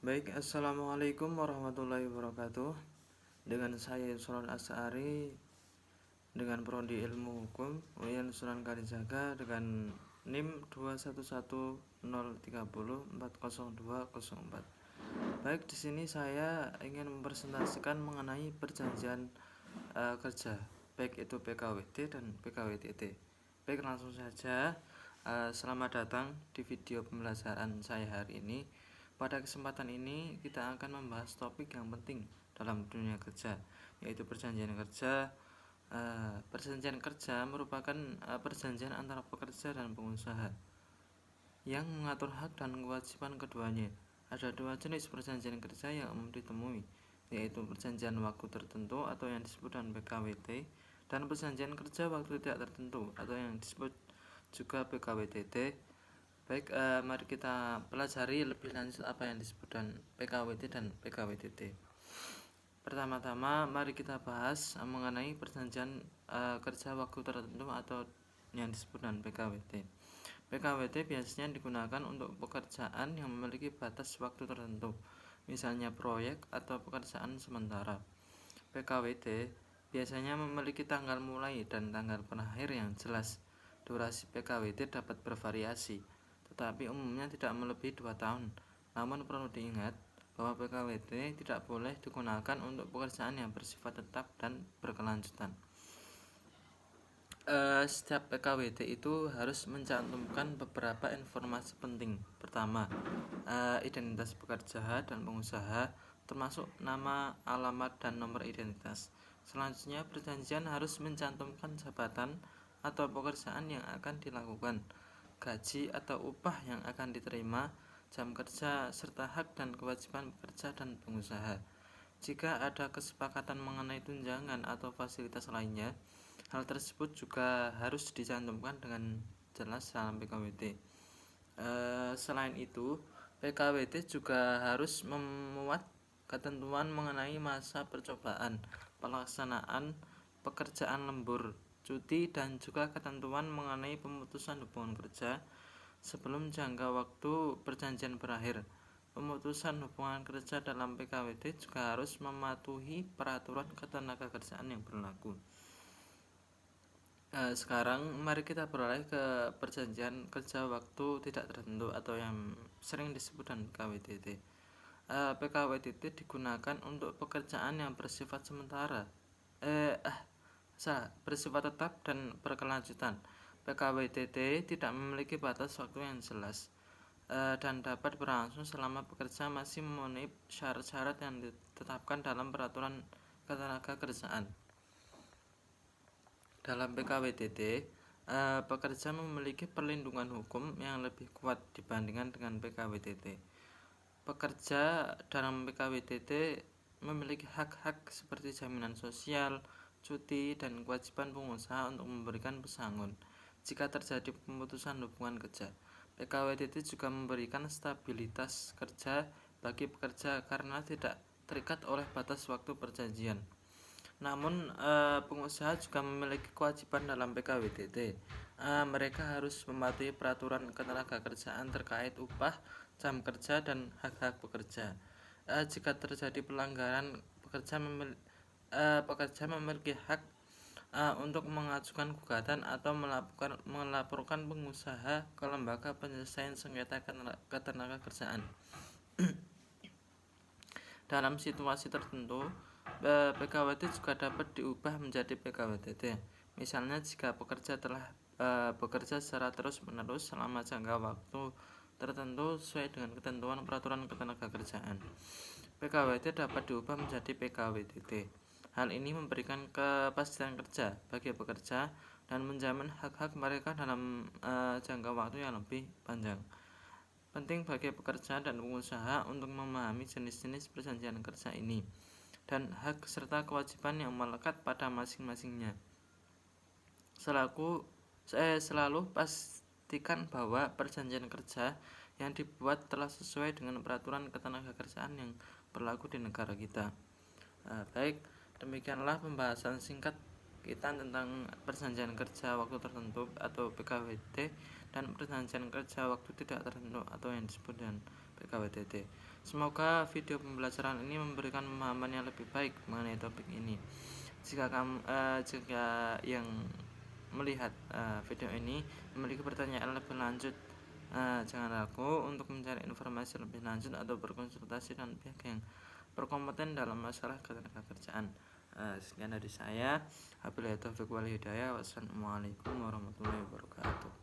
Baik, Assalamualaikum warahmatullahi wabarakatuh. Dengan saya Sunan As'ari dengan Prodi Ilmu Hukum UIN Sunan Kalijaga dengan NIM 21103040204. Baik, di sini saya ingin mempresentasikan mengenai perjanjian kerja, baik itu PKWT dan PKWTT. Baik, langsung saja. Selamat datang di video pembelajaran saya hari ini. Pada kesempatan ini kita akan membahas topik yang penting dalam dunia kerja, yaitu perjanjian kerja. Perjanjian kerja merupakan perjanjian antara pekerja dan pengusaha yang mengatur hak dan kewajiban keduanya. Ada dua jenis perjanjian kerja yang umum ditemui, yaitu perjanjian waktu tertentu atau yang disebut dengan PKWT, dan perjanjian kerja waktu tidak tertentu atau yang disebut juga PKWTT. Baik, mari kita pelajari lebih lanjut apa yang disebut dengan PKWT dan PKWTT. Pertama-tama mari kita bahas mengenai perjanjian kerja waktu tertentu atau yang disebut dengan PKWT. PKWT biasanya digunakan untuk pekerjaan yang memiliki batas waktu tertentu, misalnya proyek atau pekerjaan sementara. PKWT biasanya memiliki tanggal mulai dan tanggal berakhir yang jelas. Durasi PKWT dapat bervariasi, tetapi umumnya tidak melebihi 2 tahun. Namun perlu diingat bahwa PKWT tidak boleh digunakan untuk pekerjaan yang bersifat tetap dan berkelanjutan. Setiap PKWT itu harus mencantumkan beberapa informasi penting. Pertama, identitas pekerja dan pengusaha, termasuk nama, alamat, dan nomor identitas. Selanjutnya, perjanjian harus mencantumkan jabatan atau pekerjaan yang akan dilakukan, gaji atau upah yang akan diterima, jam kerja, serta hak dan kewajiban pekerja dan pengusaha. Jika ada kesepakatan mengenai tunjangan atau fasilitas lainnya, hal tersebut juga harus dicantumkan dengan jelas dalam PKWT. Selain itu, PKWT juga harus memuat ketentuan mengenai masa percobaan, pelaksanaan pekerjaan lembur, cuti, dan juga ketentuan mengenai pemutusan hubungan kerja sebelum jangka waktu perjanjian berakhir. Pemutusan hubungan kerja dalam PKWT juga harus mematuhi peraturan ketenagakerjaan yang berlaku. Sekarang mari kita beralih ke perjanjian kerja waktu tidak tertentu atau yang sering disebut dengan PKWTT. PKWTT digunakan untuk pekerjaan yang bersifat sementara, bersifat tetap dan berkelanjutan. PKWTT tidak memiliki batas waktu yang jelas dan dapat berlangsung selama pekerja masih memenuhi syarat-syarat yang ditetapkan dalam peraturan ketenagakerjaan. Dalam PKWTT, pekerja memiliki perlindungan hukum yang lebih kuat dibandingkan dengan PKWTT. Pekerja dalam PKWTT memiliki hak-hak seperti jaminan sosial, cuti, dan kewajiban pengusaha untuk memberikan pesangon jika terjadi pemutusan hubungan kerja. PKWTT juga memberikan stabilitas kerja bagi pekerja karena tidak terikat oleh batas waktu perjanjian. Namun pengusaha juga memiliki kewajiban dalam PKWTT. Mereka harus mematuhi peraturan ketenagakerjaan terkait upah, jam kerja, dan hak-hak pekerja. Jika terjadi pelanggaran, pekerja memiliki hak untuk mengajukan gugatan atau melaporkan pengusaha ke lembaga penyelesaian sengketa ketenagakerjaan. Dalam situasi tertentu, PKWT juga dapat diubah menjadi PKWTT. Misalnya jika pekerja telah bekerja secara terus-menerus selama jangka waktu tertentu sesuai dengan ketentuan peraturan ketenagakerjaan, PKWT dapat diubah menjadi PKWTT. Hal ini memberikan kepastian kerja bagi pekerja dan menjamin hak-hak mereka dalam jangka waktu yang lebih panjang. Penting bagi pekerja dan pengusaha untuk memahami jenis-jenis perjanjian kerja ini dan hak serta kewajiban yang melekat pada masing-masingnya. Selalu pastikan bahwa perjanjian kerja yang dibuat telah sesuai dengan peraturan ketenagakerjaan yang berlaku di negara kita. Baik, demikianlah pembahasan singkat kita tentang perjanjian kerja waktu tertentu atau PKWT dan perjanjian kerja waktu tidak tertentu atau yang disebut dengan PKWTT. Semoga video pembelajaran ini memberikan pemahaman yang lebih baik mengenai topik ini. Jika yang melihat video ini memiliki pertanyaan lebih lanjut, jangan ragu untuk mencari informasi lebih lanjut atau berkonsultasi dengan pihak yang berkompeten dalam masalah ketenagakerjaan. Sekian dari saya. Wabillahi taufiq wal hidayah. Wassalamualaikum warahmatullahi wabarakatuh.